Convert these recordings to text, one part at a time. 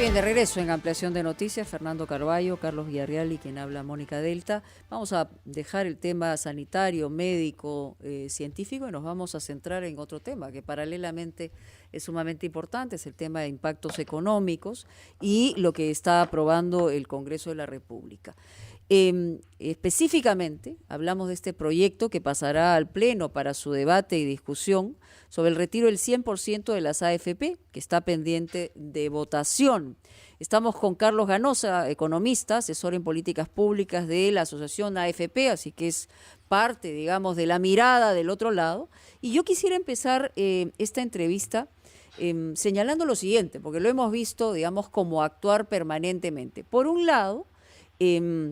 Bien, de regreso en Ampliación de Noticias, Fernando Carballo, Carlos Villarreal y quien habla Mónica Delta. Vamos a dejar el tema sanitario, médico, científico y nos vamos a centrar en otro tema que paralelamente es sumamente importante, es el tema de impactos económicos y lo que está aprobando el Congreso de la República. Específicamente hablamos de este proyecto que pasará al Pleno para su debate y discusión sobre el retiro del 100% de las AFP, que está pendiente de votación. Estamos con Carlos Ganosa, economista, asesor en políticas públicas de la Asociación AFP, así que es parte, digamos, de la mirada del otro lado. Y yo quisiera empezar esta entrevista señalando lo siguiente, porque lo hemos visto, digamos, como actuar permanentemente. Por un lado,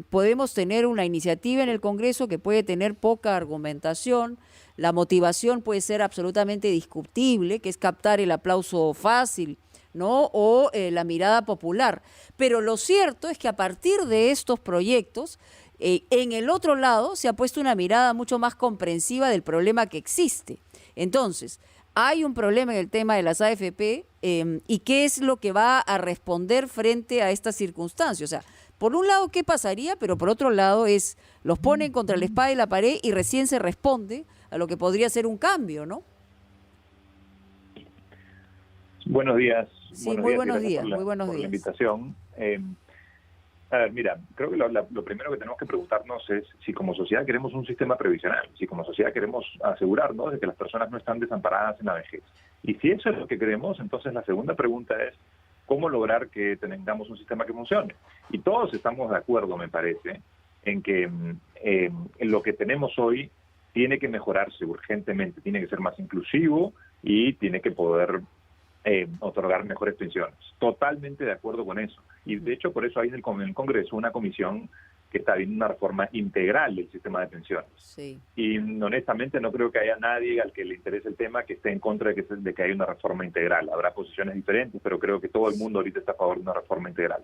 podemos tener una iniciativa en el Congreso que puede tener poca argumentación, la motivación puede ser absolutamente discutible, que es captar el aplauso fácil, ¿no? O la mirada popular. Pero lo cierto es que a partir de estos proyectos, en el otro lado se ha puesto una mirada mucho más comprensiva del problema que existe. Entonces, hay un problema en el tema de las AFP y qué es lo que va a responder frente a estas circunstancias. O sea, por un lado, ¿qué pasaría? Pero por otro lado los ponen contra la espada y la pared y recién se responde a lo que podría ser un cambio, ¿no? Buenos días. Sí, muy buenos días. Muy buenos días. Por la invitación. A ver, mira, creo que lo primero que tenemos que preguntarnos es si como sociedad queremos un sistema previsional, si como sociedad queremos asegurarnos de que las personas no están desamparadas en la vejez. Y si eso es lo que queremos, entonces la segunda pregunta es cómo lograr que tengamos un sistema que funcione. Y todos estamos de acuerdo, me parece, en que en lo que tenemos hoy tiene que mejorarse urgentemente, tiene que ser más inclusivo y tiene que poder otorgar mejores pensiones. Totalmente de acuerdo con eso. Y de hecho por eso hay en el Congreso una comisión que está viendo una reforma integral del sistema de pensiones. Sí. Y honestamente no creo que haya nadie al que le interese el tema que esté en contra de que haya una reforma integral. Habrá posiciones diferentes, pero creo que todo el mundo ahorita está a favor de una reforma integral.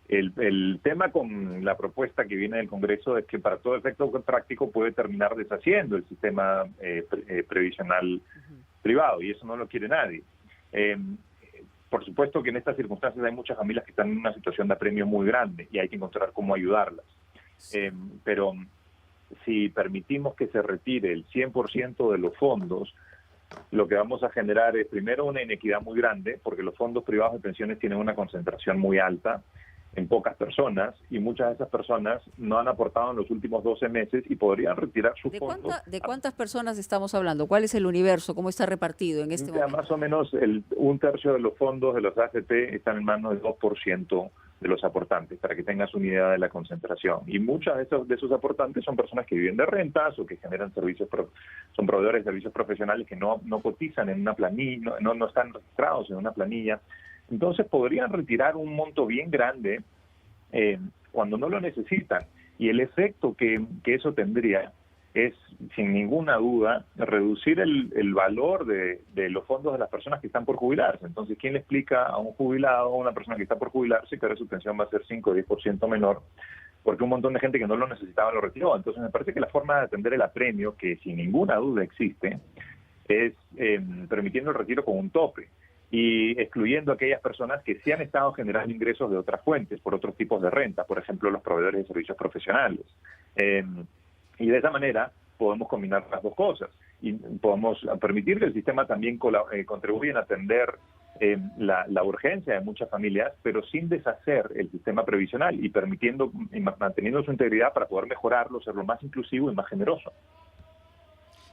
El tema con la propuesta que viene del Congreso es que para todo efecto práctico puede terminar deshaciendo el sistema previsional privado, y eso no lo quiere nadie. Por supuesto que en estas circunstancias hay muchas familias que están en una situación de apremio muy grande y hay que encontrar cómo ayudarlas. Pero si permitimos que se retire el 100% de los fondos, lo que vamos a generar es primero una inequidad muy grande, porque los fondos privados de pensiones tienen una concentración muy alta en pocas personas, y muchas de esas personas no han aportado en los últimos 12 meses y podrían retirar sus fondos. ¿De cuántas personas estamos hablando? ¿Cuál es el universo? ¿Cómo está repartido en este momento? Más o menos un tercio de los fondos de los AFP están en manos del 2% de los aportantes, para que tengas una idea de la concentración. Y muchas de esos aportantes son personas que viven de rentas o que generan servicios, son proveedores de servicios profesionales que no cotizan en una planilla, no están registrados en una planilla. Entonces podrían retirar un monto bien grande cuando no lo necesitan. Y el efecto que eso tendría es, sin ninguna duda, reducir el valor de los fondos de las personas que están por jubilarse. Entonces, ¿quién le explica a un jubilado, a una persona que está por jubilarse, que ahora su pensión va a ser 5 o 10% menor? Porque un montón de gente que no lo necesitaba lo retiró. Entonces, me parece que la forma de atender el apremio, que sin ninguna duda existe, es permitiendo el retiro con un tope y excluyendo a aquellas personas que sí han estado generando ingresos de otras fuentes, por otros tipos de renta, por ejemplo, los proveedores de servicios profesionales. Y de esa manera podemos combinar las dos cosas y podemos permitir que el sistema también contribuya en atender la urgencia de muchas familias, pero sin deshacer el sistema previsional y manteniendo su integridad para poder mejorarlo, hacerlo más inclusivo y más generoso.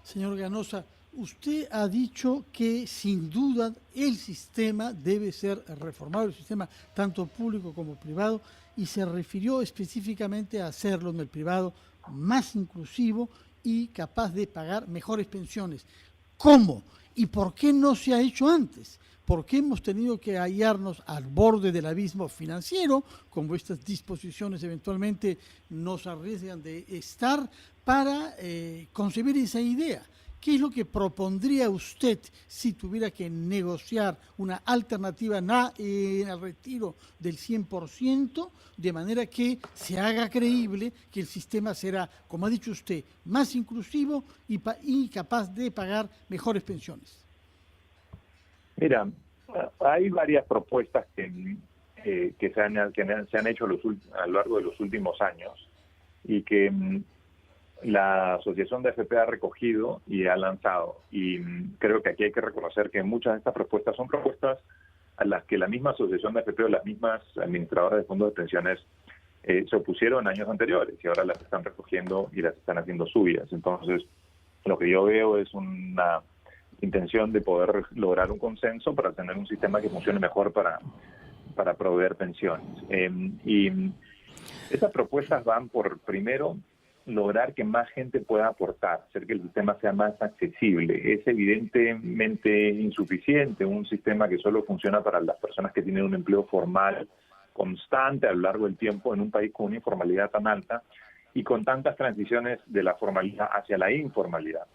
Señor Ganosa, usted ha dicho que sin duda el sistema debe ser reformado, el sistema tanto público como privado, y se refirió específicamente a hacerlo en el privado más inclusivo y capaz de pagar mejores pensiones. ¿Cómo? ¿Y por qué no se ha hecho antes? ¿Por qué hemos tenido que hallarnos al borde del abismo financiero, como estas disposiciones eventualmente nos arriesgan de estar, para concebir esa idea? ¿Qué es lo que propondría usted si tuviera que negociar una alternativa al retiro del 100%, de manera que se haga creíble que el sistema será, como ha dicho usted, más inclusivo y capaz de pagar mejores pensiones? Mira, hay varias propuestas que que se han hecho a lo largo de los últimos años y que la Asociación de AFP ha recogido y ha lanzado. Y creo que aquí hay que reconocer que muchas de estas propuestas son propuestas a las que la misma Asociación de AFP o las mismas administradoras de fondos de pensiones se opusieron años anteriores y ahora las están recogiendo y las están haciendo suyas. Entonces, lo que yo veo es una intención de poder lograr un consenso para tener un sistema que funcione mejor para proveer pensiones. Y esas propuestas van por, primero, lograr que más gente pueda aportar, hacer que el sistema sea más accesible. Es evidentemente insuficiente un sistema que solo funciona para las personas que tienen un empleo formal constante a lo largo del tiempo en un país con una informalidad tan alta y con tantas transiciones de la formalidad hacia la informalidad.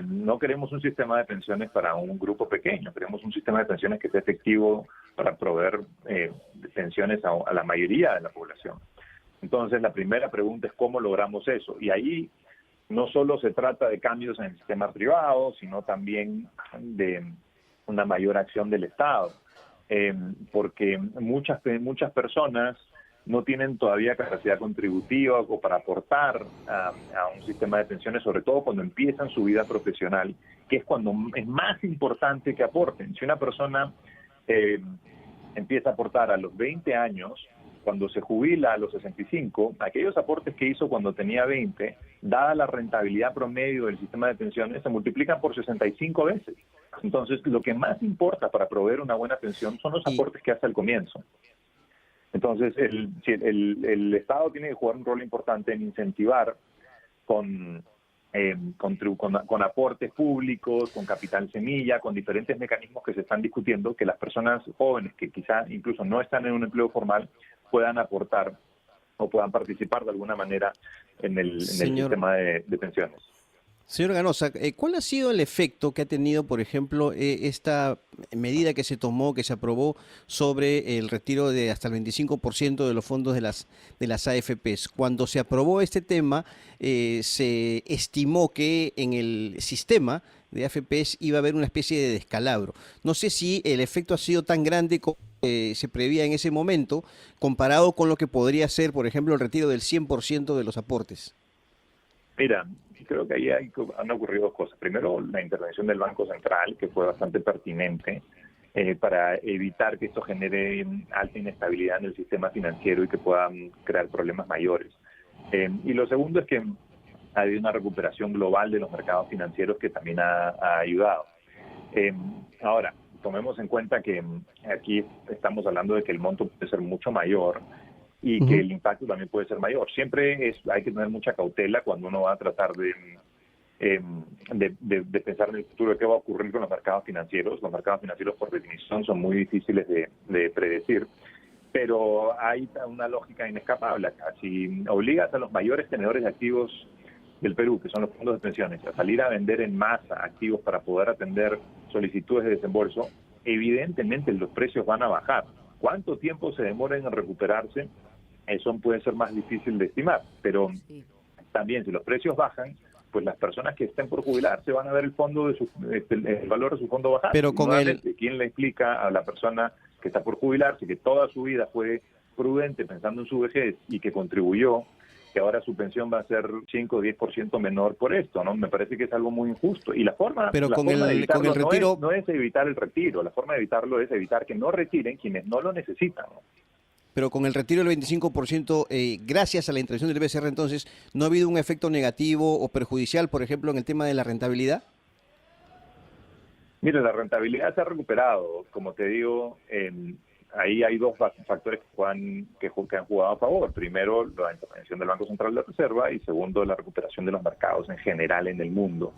No queremos un sistema de pensiones para un grupo pequeño, queremos un sistema de pensiones que sea efectivo para proveer pensiones a la mayoría de la población. Entonces, la primera pregunta es cómo logramos eso. Y ahí no solo se trata de cambios en el sistema privado, sino también de una mayor acción del Estado. Porque muchas personas no tienen todavía capacidad contributiva o para aportar a un sistema de pensiones, sobre todo cuando empiezan su vida profesional, que es cuando es más importante que aporten. Si una persona empieza a aportar a los 20 años, cuando se jubila a los 65, aquellos aportes que hizo cuando tenía 20, dada la rentabilidad promedio del sistema de pensiones, se multiplican por 65 veces. Entonces, lo que más importa para proveer una buena pensión son los aportes que hace al comienzo. Entonces, el Estado tiene que jugar un rol importante en incentivar con aportes públicos, con capital semilla, con diferentes mecanismos que se están discutiendo, que las personas jóvenes que quizá incluso no están en un empleo formal puedan aportar o puedan participar de alguna manera en el sistema de pensiones. Señor Ganosa, ¿cuál ha sido el efecto que ha tenido, por ejemplo, esta medida que se tomó, que se aprobó sobre el retiro de hasta el 25% de los fondos de las AFPs? Cuando se aprobó este tema, se estimó que en el sistema de AFPs iba a haber una especie de descalabro. No sé si el efecto ha sido tan grande como se prevía en ese momento, comparado con lo que podría ser, por ejemplo, el retiro del 100% de los aportes. Mira, creo que ahí han ocurrido dos cosas. Primero, la intervención del Banco Central, que fue bastante pertinente para evitar que esto genere alta inestabilidad en el sistema financiero y que puedan crear problemas mayores. Y lo segundo es que ha habido una recuperación global de los mercados financieros que también ha ayudado. Ahora, tomemos en cuenta que aquí estamos hablando de que el monto puede ser mucho mayor y que el impacto también puede ser mayor. Siempre hay que tener mucha cautela cuando uno va a tratar de pensar en el futuro de qué va a ocurrir con los mercados financieros. Los mercados financieros, por definición, son muy difíciles de predecir, pero hay una lógica inescapable acá. Si obligas a los mayores tenedores de activos del Perú, que son los fondos de pensiones, a salir a vender en masa activos para poder atender solicitudes de desembolso, evidentemente los precios van a bajar. ¿Cuánto tiempo se demora en recuperarse? Eso puede ser más difícil de estimar, pero también si los precios bajan, pues las personas que estén por jubilarse van a ver el valor de su fondo bajar. Pero con ¿quién le explica a la persona que está por jubilarse que toda su vida fue prudente pensando en su vejez y que contribuyó, que ahora su pensión va a ser 5 o 10% menor por esto, ¿no? Me parece que es algo muy injusto. Y la forma de evitarlo no es evitar el retiro, la forma de evitarlo es evitar que no retiren quienes no lo necesitan, ¿no? Pero con el retiro del 25%, gracias a la intervención del BCR, entonces, ¿no ha habido un efecto negativo o perjudicial, por ejemplo, en el tema de la rentabilidad? Mire, la rentabilidad se ha recuperado. Como te digo, ahí hay dos factores que han jugado a favor. Primero, la intervención del Banco Central de la Reserva y segundo, la recuperación de los mercados en general en el mundo.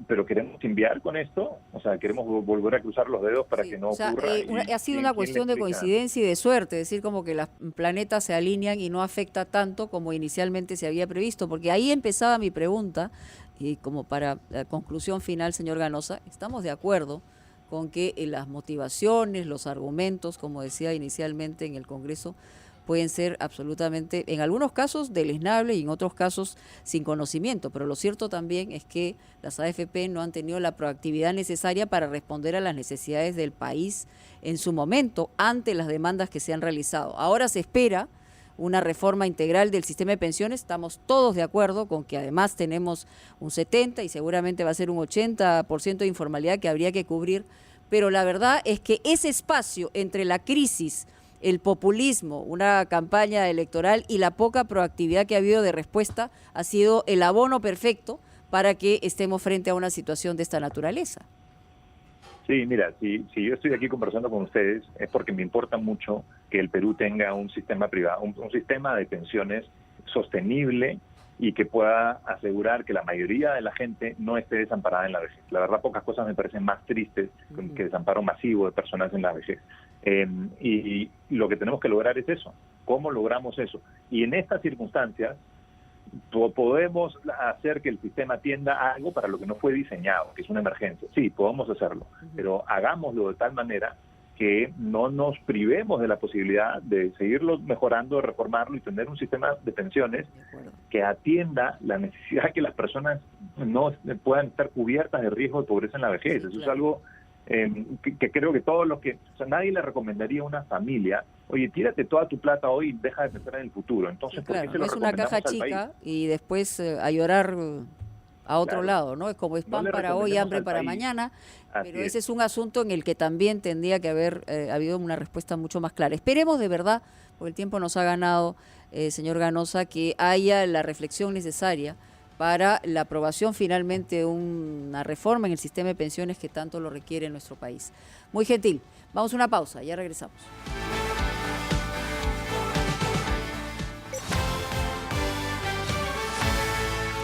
Pero queremos enviar con esto, o sea, queremos volver a cruzar los dedos para que no ocurra. Ha sido una cuestión de coincidencia y de suerte, es decir, como que los planetas se alinean y no afecta tanto como inicialmente se había previsto, porque ahí empezaba mi pregunta, y como para la conclusión final, señor Ganosa, estamos de acuerdo con que las motivaciones, los argumentos, como decía inicialmente en el Congreso, pueden ser absolutamente, en algunos casos, deleznables y en otros casos sin conocimiento. Pero lo cierto también es que las AFP no han tenido la proactividad necesaria para responder a las necesidades del país en su momento ante las demandas que se han realizado. Ahora se espera una reforma integral del sistema de pensiones. Estamos todos de acuerdo con que además tenemos un 70 y seguramente va a ser un 80% de informalidad que habría que cubrir, pero la verdad es que ese espacio entre la crisis, el populismo, una campaña electoral y la poca proactividad que ha habido de respuesta ha sido el abono perfecto para que estemos frente a una situación de esta naturaleza. Sí, mira, si yo estoy aquí conversando con ustedes es porque me importa mucho que el Perú tenga un sistema privado, un sistema de pensiones sostenible y que pueda asegurar que la mayoría de la gente no esté desamparada en la vejez. La verdad, pocas cosas me parecen más tristes que desamparo masivo de personas en la vejez. Y lo que tenemos que lograr es eso. ¿Cómo logramos eso? Y en estas circunstancias podemos hacer que el sistema atienda a algo para lo que no fue diseñado, que es una emergencia. Sí, podemos hacerlo, pero hagámoslo de tal manera que no nos privemos de la posibilidad de seguirlo mejorando, de reformarlo y tener un sistema de pensiones que atienda la necesidad que las personas no puedan estar cubiertas de riesgo de pobreza en la vejez. Eso es algo que creo que todos los que... O sea, nadie le recomendaría a una familia, oye, tírate toda tu plata hoy y deja de pensar en el futuro. Entonces, sí, claro, ¿por qué se lo es una caja chica y después a llorar a otro lado, ¿no? Es como es pan para hoy, hambre para mañana, pero ese es un asunto en el que también tendría que haber habido una respuesta mucho más clara. Esperemos de verdad, porque el tiempo nos ha ganado, señor Ganosa, que haya la reflexión necesaria para la aprobación finalmente de una reforma en el sistema de pensiones que tanto lo requiere en nuestro país. Muy gentil. Vamos a una pausa, ya regresamos.